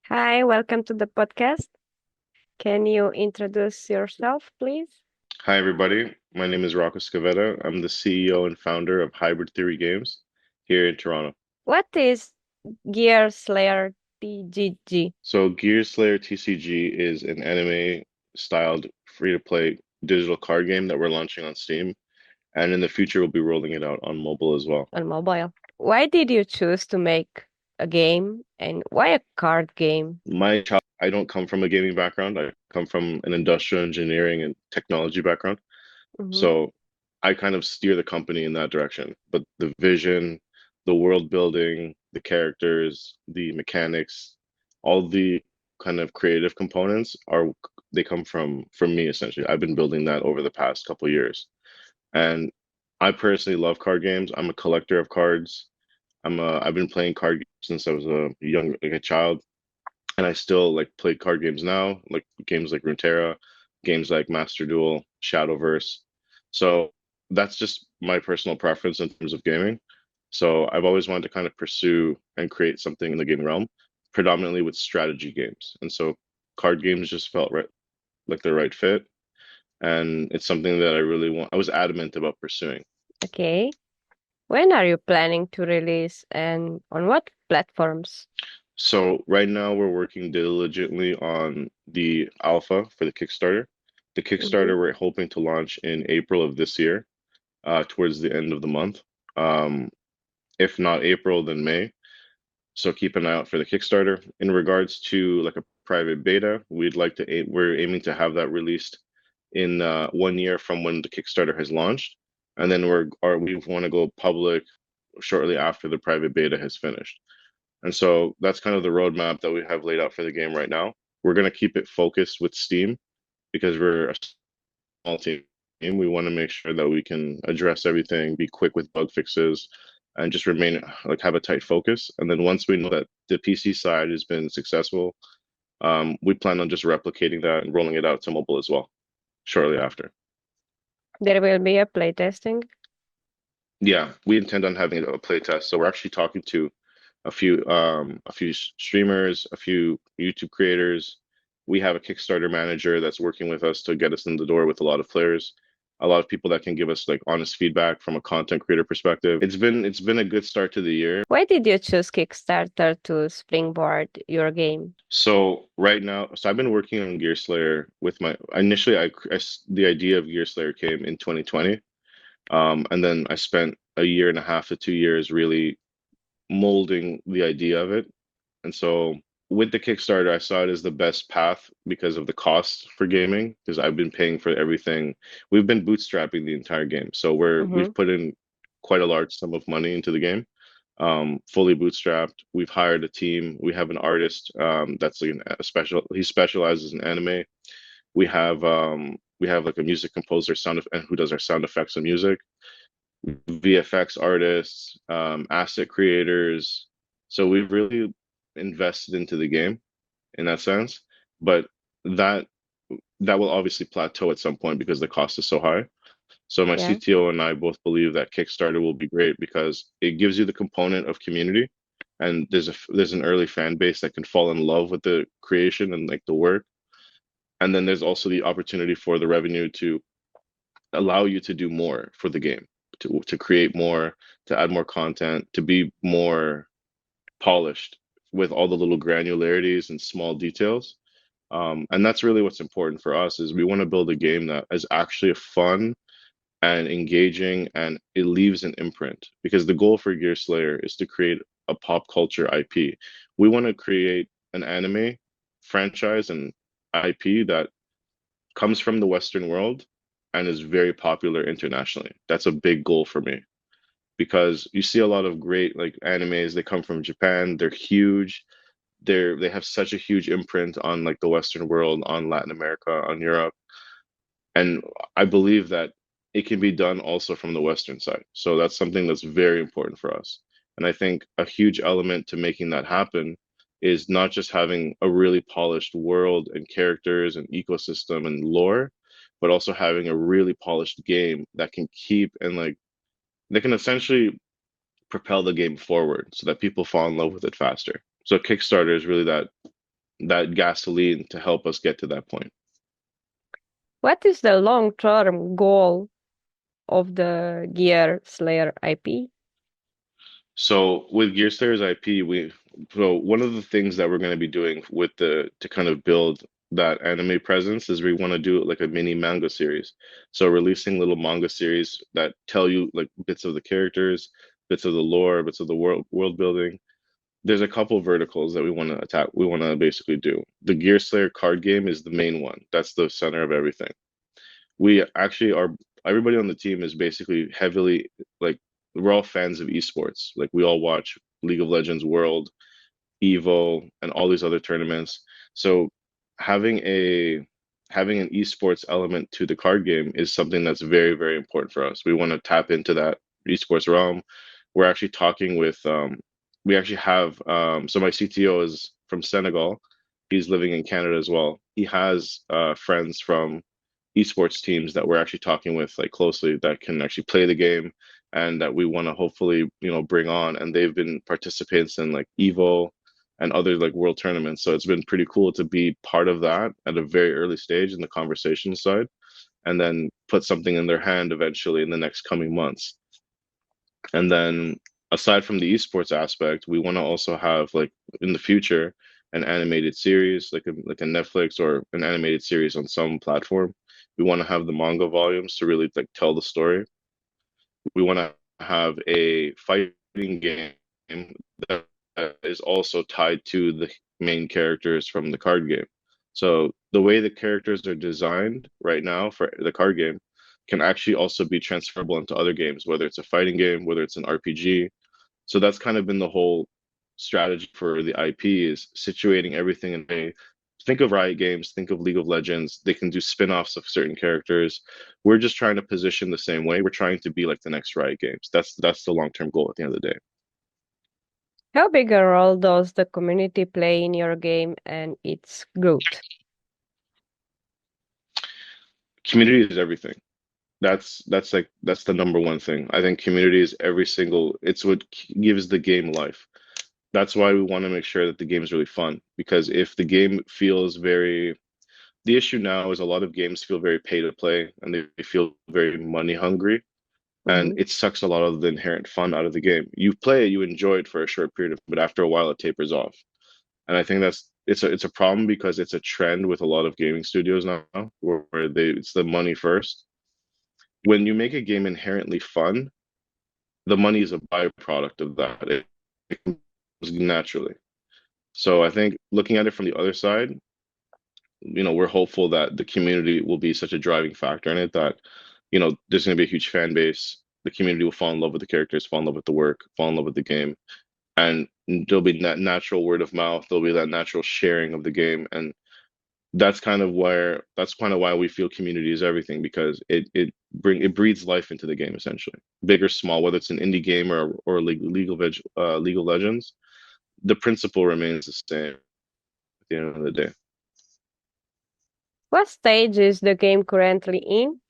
Hi, welcome to the podcast. Can you introduce yourself, please? Hi, everybody. My name is Rocco Scavetta. I'm the CEO and founder of Hybrid Theory Games here in Toronto. What is Gear Slayer TGG? So, Gear Slayer TCG is an anime styled free to play digital card game that we're launching on Steam. And in the future, we'll be rolling it out on mobile as well. On mobile? Why did you choose to make a game and why a card game? I don't come from a gaming background, I come from an industrial engineering and technology background. Hmm. So, I kind of steer the company in that direction. But the vision, the world building, the characters, the mechanics, all the kind of creative components they come from me essentially. I've been building that over the past couple of years. And I personally love card games. I'm a collector of cards. I've been playing card games since I was a child, and I still like play card games now, like games like Runeterra, games like Master Duel, Shadowverse. So that's just my personal preference in terms of gaming. So I've always wanted to kind of pursue and create something in the gaming realm, predominantly with strategy games. And so card games just felt right, like the right fit. And it's something that I was adamant about pursuing. Okay. When are you planning to release and on what platforms? So right now we're working diligently on the alpha for the Kickstarter. The Hmm. Kickstarter we're hoping to launch in April of this year, towards the end of the month. Um, if not April, then May. So keep an eye out for the Kickstarter. In regards to like a private beta, we're aiming to have that released in 1 year from when the Kickstarter has launched, and then we want to go public shortly after the private beta has finished. And so that's kind of the roadmap that we have laid out for the game right now. We're going to keep it focused with Steam because we're a small team. We want to make sure that we can address everything, be quick with bug fixes, and just remain like have a tight focus. And then once we know that the PC side has been successful, we plan on just replicating that and rolling it out to mobile as well shortly after. There will be a playtesting. Yeah, we intend on having a play test. So we're actually talking to a few streamers, a few YouTube creators. We have a Kickstarter manager that's working with us to get us in the door with a lot of players, a lot of people that can give us like honest feedback from a content creator perspective. It's been a good start to the year. Why did you choose Kickstarter to springboard your game? So right now, so I've been working on Gear Slayer with my initially the idea of Gear Slayer came in 2020. And then I spent a year and a half to 2 years really molding the idea of it. And so with the Kickstarter, I saw it as the best path because of the cost for gaming, because I've been paying for everything. We've been bootstrapping the entire game. So Hmm. we've put in quite a large sum of money into the game, fully bootstrapped. We've hired a team. We have an artist that's like he specializes in anime. We have like a music composer and who does our sound effects and music, VFX artists, asset creators. So we've really invested into the game in that sense. But that that will obviously plateau at some point because the cost is so high. So my Yeah. CTO and I both believe that Kickstarter will be great because it gives you the component of community, and there's an early fan base that can fall in love with the creation and like the work. And then there's also the opportunity for the revenue to allow you to do more for the game, to create more, to add more content, to be more polished with all the little granularities and small details. And that's really what's important for us is we want to build a game that is actually fun and engaging and it leaves an imprint because the goal for Gear Slayer is to create a pop culture IP. We want to create an anime franchise and IP that comes from the Western world and is very popular internationally. That's a big goal for me because you see a lot of great like animes. They come from Japan. They're huge. They have such a huge imprint on like the Western world, on Latin America, on Europe, and I believe that it can be done also from the Western side. So that's something that's very important for us. And I think a huge element to making that happen is not just having a really polished world and characters and ecosystem and lore, but also having a really polished game that can keep and like they can essentially propel the game forward so that people fall in love with it faster. So Kickstarter is really that gasoline to help us get to that point. What is the long-term goal of the Gear Slayer IP? So with Gear Slayer's IP, so one of the things that we're going to be doing with the to kind of build that anime presence is we want to do like a mini manga series. So releasing little manga series that tell you like bits of the characters, bits of the lore, bits of the world building. There's a couple verticals that we want to attack. We want to basically do. The Gear Slayer card game is the main one. That's the center of everything. We actually are, everybody on the team is basically heavily like, we're all fans of esports. Like we all watch League of Legends World, Evo, and all these other tournaments. So having a having an esports element to the card game is something that's very, very important for us. We want to tap into that esports realm. We're actually talking with we actually have so my CTO is from Senegal. He's living in Canada as well. He has friends from esports teams that we're actually talking with like closely that can actually play the game and that we want to hopefully bring on, and they've been participants in like Evo and other like world tournaments. So it's been pretty cool to be part of that at a very early stage in the conversation side, and then put something in their hand eventually in the next coming months. And then aside from the esports aspect, we want to also have like in the future an animated series like a Netflix or an animated series on some platform. We want to have the manga volumes to really like tell the story. We want to have a fighting game that is also tied to the main characters from the card game. So the way the characters are designed right now for the card game can actually also be transferable into other games, whether it's a fighting game, whether it's an RPG. So that's kind of been the whole strategy for the IP is situating everything in a think of Riot Games, think of League of Legends. They can do spin-offs of certain characters. We're just trying to position the same way. We're trying to be like the next Riot Games. That's the long-term goal at the end of the day. How big a role does the community play in your game and its growth? Community is everything. That's the number one thing. I think community is every single, it's what gives the game life. That's why we want to make sure that the game is really fun, because if the game feels very, the issue now is a lot of games feel very pay to play and they feel very money hungry, and Mhm. it sucks a lot of the inherent fun out of the game. You play it, you enjoy it for a short period of, but after a while it tapers off. And I think that's it's a problem because it's a trend with a lot of gaming studios now where they it's the money first. When you make a game inherently fun, the money is a byproduct of that. It comes naturally. So I think looking at it from the other side, we're hopeful that the community will be such a driving factor in it that, there's going to be a huge fan base. The community will fall in love with the characters, fall in love with the work, fall in love with the game, and there'll be that natural word of mouth. There'll be that natural sharing of the game, and that's kind of why we feel community is everything, because it breathes life into the game essentially, big or small, whether it's an indie game or League of Legends. The principle remains the same at the end of the day. What stage is the game currently in?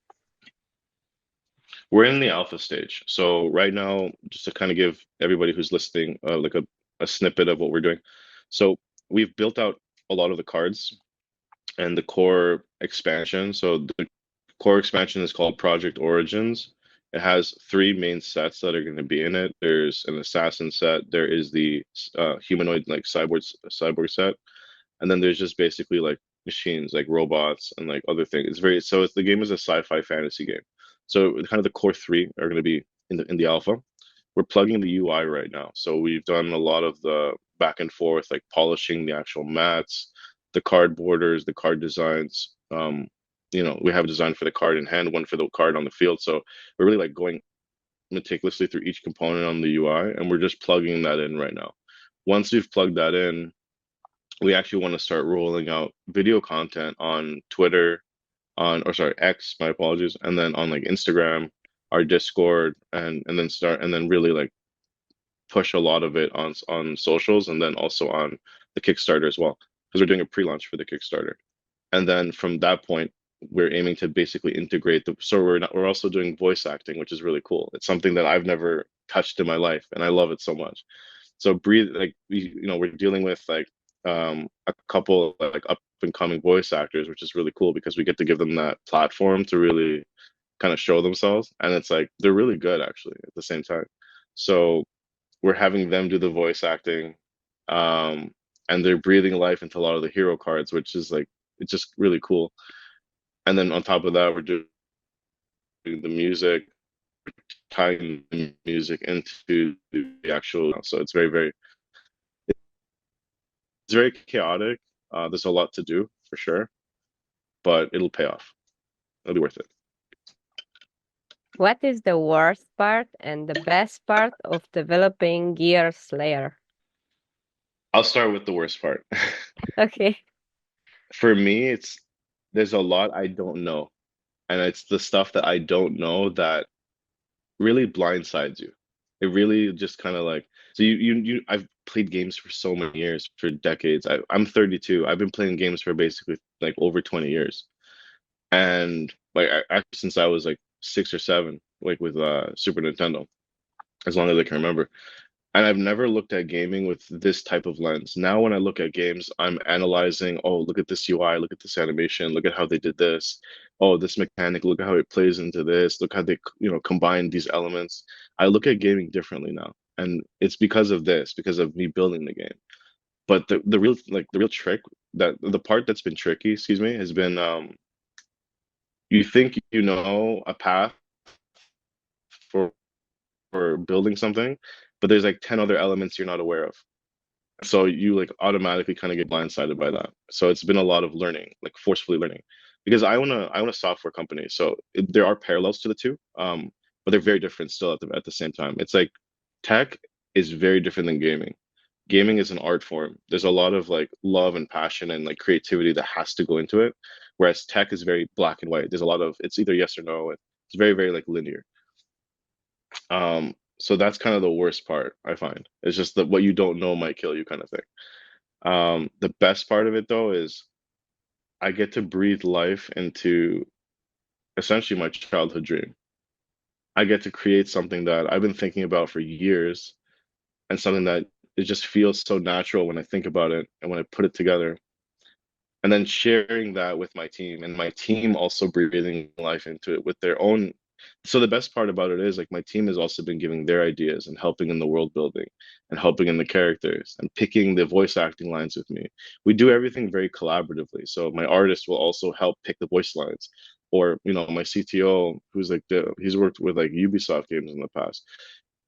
We're in the alpha stage. So right now, just to kind of give everybody who's listening like a snippet of what we're doing. So we've built out a lot of the cards and the core expansion. So the core expansion is called Project Origins. It has three main sets that are going to be in it. There's an assassin set. There is the humanoid like cyborg set, and then there's just basically like machines, like robots and like other things. The game is a sci-fi fantasy game. So kind of the core three are going to be in the alpha. We're plugging the UI right now. So we've done a lot of the back and forth, like polishing the actual mats, the card borders, the card designs. We have a design for the card in hand, one for the card on the field. So we're really like going meticulously through each component on the UI, and we're just plugging that in right now. Once we've plugged that in, we actually want to start rolling out video content on Twitter, or sorry, X, my apologies, and then on like Instagram, our Discord, and then really like push a lot of it on socials, and then also on the Kickstarter as well, because we're doing a pre-launch for the Kickstarter. And then from that point, we're aiming to basically integrate so we're also doing voice acting, which is really cool. It's something that I've never touched in my life, and I love it so much. So breathe, like we're dealing with like a couple like up and coming voice actors, which is really cool because we get to give them that platform to really kind of show themselves, and it's like they're really good actually at the same time. So we're having them do the voice acting, um, and they're breathing life into a lot of the hero cards, which is like it's just really cool. And then on top of that, we're doing the music, tying the music into the actual. So it's very chaotic. There's a lot to do for sure, but it'll pay off. It'll be worth it. What is the worst part and the best part of developing Gear Slayer? I'll start with the worst part. Okay. For me, it's there's a lot I don't know, and it's the stuff that I don't know that really blindsides you. It really just kind of like so I've played games for so many years, for decades. I'm 32. I've been playing games for basically like over 20 years. And like since I was like 6 or 7, like with Super Nintendo, as long as I can remember. And I've never looked at gaming with this type of lens. Now, when I look at games, I'm analyzing, oh, look at this UI, look at this animation, look at how they did this. Oh, this mechanic, look at how it plays into this. Look how they, combine these elements. I look at gaming differently now. And it's because of this, because of me building the game. But the real trick, that the part that's been tricky, excuse me, has been you think you know a path for building something, but there's like 10 other elements you're not aware of. So you like automatically kind of get blindsided by that. So it's been a lot of learning, like forcefully learning, because I own a software company. So there are parallels to the two, but they're very different still at the same time. It's like tech is very different than gaming. Gaming is an art form. There's a lot of like love and passion and like creativity that has to go into it, whereas tech is very black and white. There's a lot of it's either yes or no. It's very, very like linear. So that's kind of the worst part I find. It's just that what you don't know might kill you kind of thing. The best part of it though is I get to breathe life into essentially my childhood dream. I get to create something that I've been thinking about for years and something that it just feels so natural when I think about it and when I put it together. And then sharing that with my team and my team also breathing life into it with their own. So the best part about it is like my team has also been giving their ideas and helping in the world building and helping in the characters and picking the voice acting lines with me. We do everything very collaboratively, so my artist will also help pick the voice lines, or my CTO, who's like he's worked with like Ubisoft games in the past.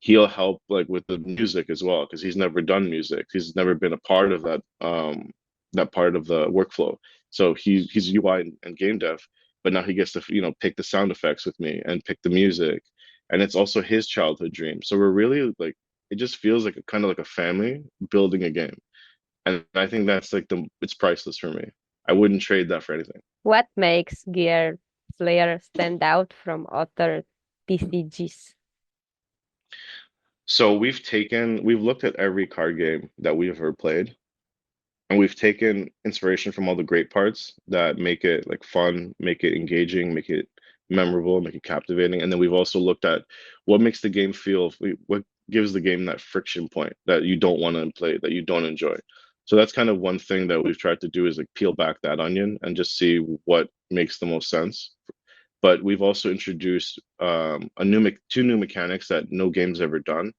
He'll help like with the music as well because he's never done music. He's never been a part of that part of the workflow. So he's UI and game dev, but now he gets to pick the sound effects with me and pick the music, and it's also his childhood dream. So we're really like it just feels like a kind of like a family building a game, and I think that's like it's priceless for me. I wouldn't trade that for anything. What makes Gear Slayer stand out from other TCGs? So we've looked at every card game that we've ever played, and we've taken inspiration from all the great parts that make it like fun, make it engaging, make it memorable, make it captivating. And then we've also looked at what makes the game feel, what gives the game that friction point that you don't want to play, that you don't enjoy. So that's kind of one thing that we've tried to do is like peel back that onion and just see what makes the most sense. But we've also introduced two new mechanics that no game's ever done.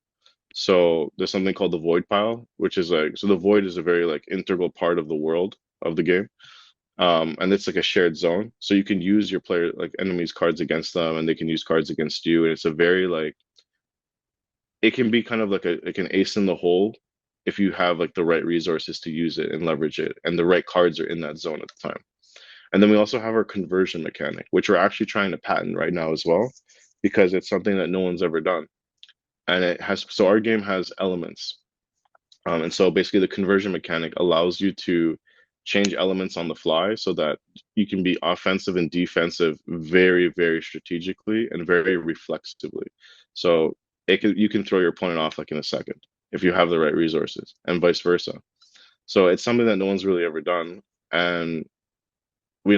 So there's something called the void pile, which is like so the void is a very like integral part of the world of the game. And it's like a shared zone. So you can use your player like enemies cards against them and they can use cards against you. And it's a very like it can be kind of like an ace in the hole if you have like the right resources to use it and leverage it and the right cards are in that zone at the time. And then we also have our conversion mechanic, which we're actually trying to patent right now as well, because it's something that no one's ever done. And it has so our game has elements, and so basically the conversion mechanic allows you to change elements on the fly so that you can be offensive and defensive very, very strategically and very reflexively. So you can throw your opponent off like in a second if you have the right resources, and vice versa. So it's something that no one's really ever done, and we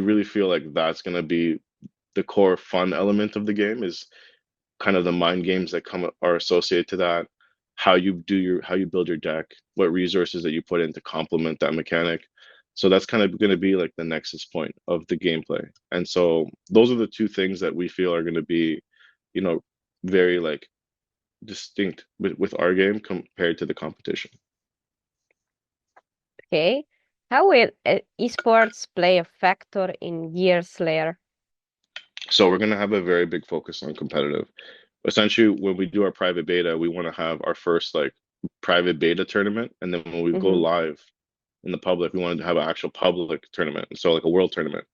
really feel like that's going to be the core fun element of the game is kind of the mind games that come are associated to that. how you build your deck, what resources that you put in to complement that mechanic. So that's kind of going to be like the nexus point of the gameplay. And so those are the two things that we feel are going to be, you know, very like distinct with our game compared to the competition. Okay. How will esports play a factor in Gears layer? So we're going to have a very big focus on competitive. Essentially, when we do our private beta, we want to have our first like private beta tournament, and then when we go Mm-hmm. live in the public, we wanted to have an actual public tournament, so like a world tournament.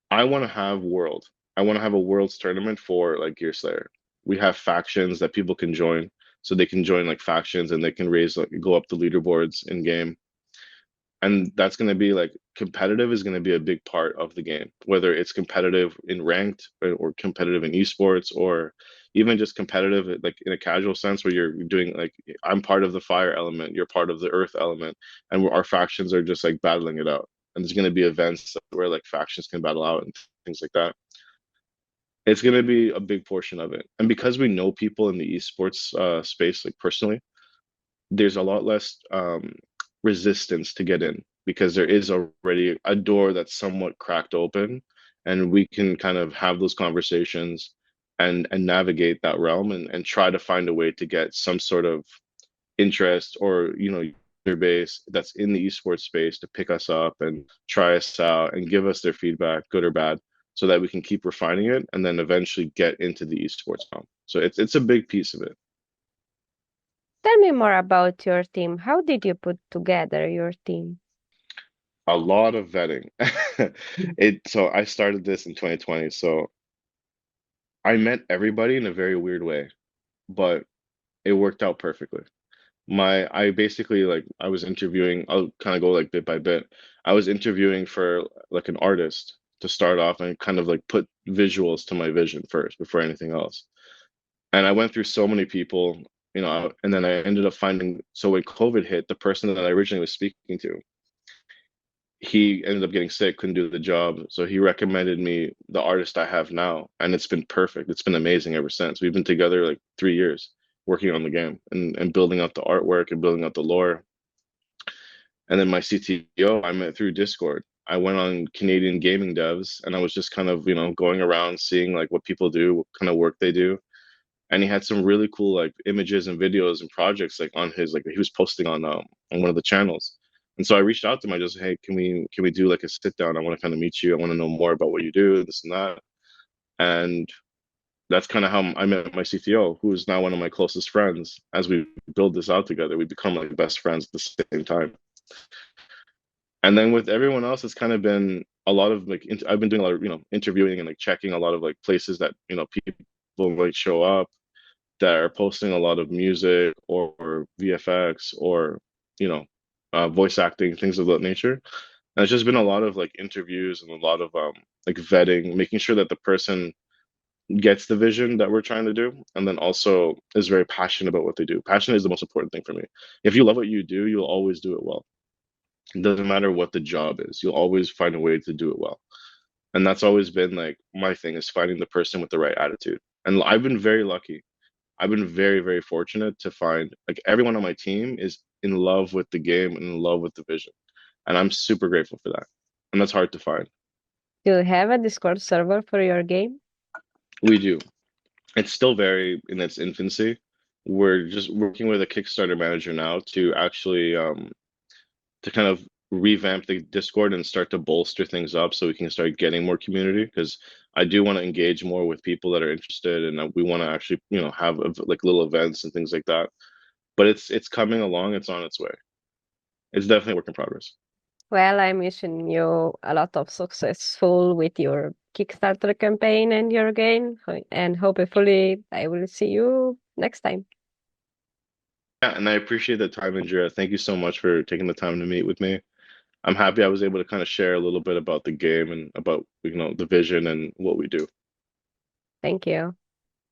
I want to have world. I want to have a world's tournament for like Gear Slayer. We have factions that people can join, so they can join like factions and they can raise like go up the leaderboards in game, and that's going to be like competitive is going to be a big part of the game, whether it's competitive in ranked or competitive in esports, or even just competitive like in a casual sense where you're doing like I'm part of the fire element, you're part of the earth element, and our factions are just like battling it out. And there's going to be events where like factions can battle out and things like that. It's going to be a big portion of it, and because we know people in the esports space like personally, there's a lot less resistance to get in because there is already a door that's somewhat cracked open, and we can kind of have those conversations and navigate that realm and try to find a way to get some sort of interest or user base that's in the esports space to pick us up and try us out and give us their feedback, good or bad, so that we can keep refining it and then eventually get into the esports realm. So it's a big piece of it. Tell me more about your team. How did you put together your team? A lot of vetting. So I started this in 2020. So I met everybody in a very weird way, but it worked out perfectly. I basically like I was interviewing, I'll kind of go like bit by bit. I was interviewing for like an artist to start off and kind of like put visuals to my vision first before anything else. And I went through so many people, and then I ended up finding, so when COVID hit, the person that I originally was speaking to, he ended up getting sick, couldn't do the job. So he recommended me the artist I have now, and it's been perfect. It's been amazing ever since. We've been together like 3 years working on the game and building out the artwork and building out the lore. And then my CTO, I met through Discord. I went on Canadian gaming devs and I was just kind of, going around seeing like what people do, what kind of work they do. And he had some really cool like images and videos and projects like on his like he was posting on one of the channels. And so I reached out to him. I just, hey, can we do like a sit down? I want to kind of meet you. I want to know more about what you do, this and that. And that's kind of how I met my CTO, who is now one of my closest friends. As we build this out together, we become like best friends at the same time. And then with everyone else, it's kind of been a lot of like I've been doing a lot of interviewing and like checking a lot of like places that people might show up that are posting a lot of music or VFX or you know voice acting, things of that nature. And it's just been a lot of like interviews and a lot of like vetting, making sure that the person gets the vision that we're trying to do, and then also is very passionate about what they do. Passion is the most important thing for me. If you love what you do, you'll always do it well. It doesn't matter what the job is, you'll always find a way to do it well. And that's always been like my thing, is finding the person with the right attitude. And I've been very lucky. I've been very, very fortunate to find like everyone on my team is in love with the game and in love with the vision. And I'm super grateful for that. And that's hard to find. Do you have a Discord server for your game? We do. It's still very in its infancy. We're just working with a Kickstarter manager now to actually to kind of revamp the Discord and start to bolster things up so we can start getting more community, because I do want to engage more with people that are interested, and we want to actually have like little events and things like that. But it's coming along. It's on its way. It's definitely a work in progress. Well, I'm wishing you a lot of successful with your Kickstarter campaign and your game, and hopefully I will see you next time. Yeah, and I appreciate the time, Indra. Thank you so much for taking the time to meet with me. I'm happy I was able to kind of share a little bit about the game and about the vision and what we do. Thank you.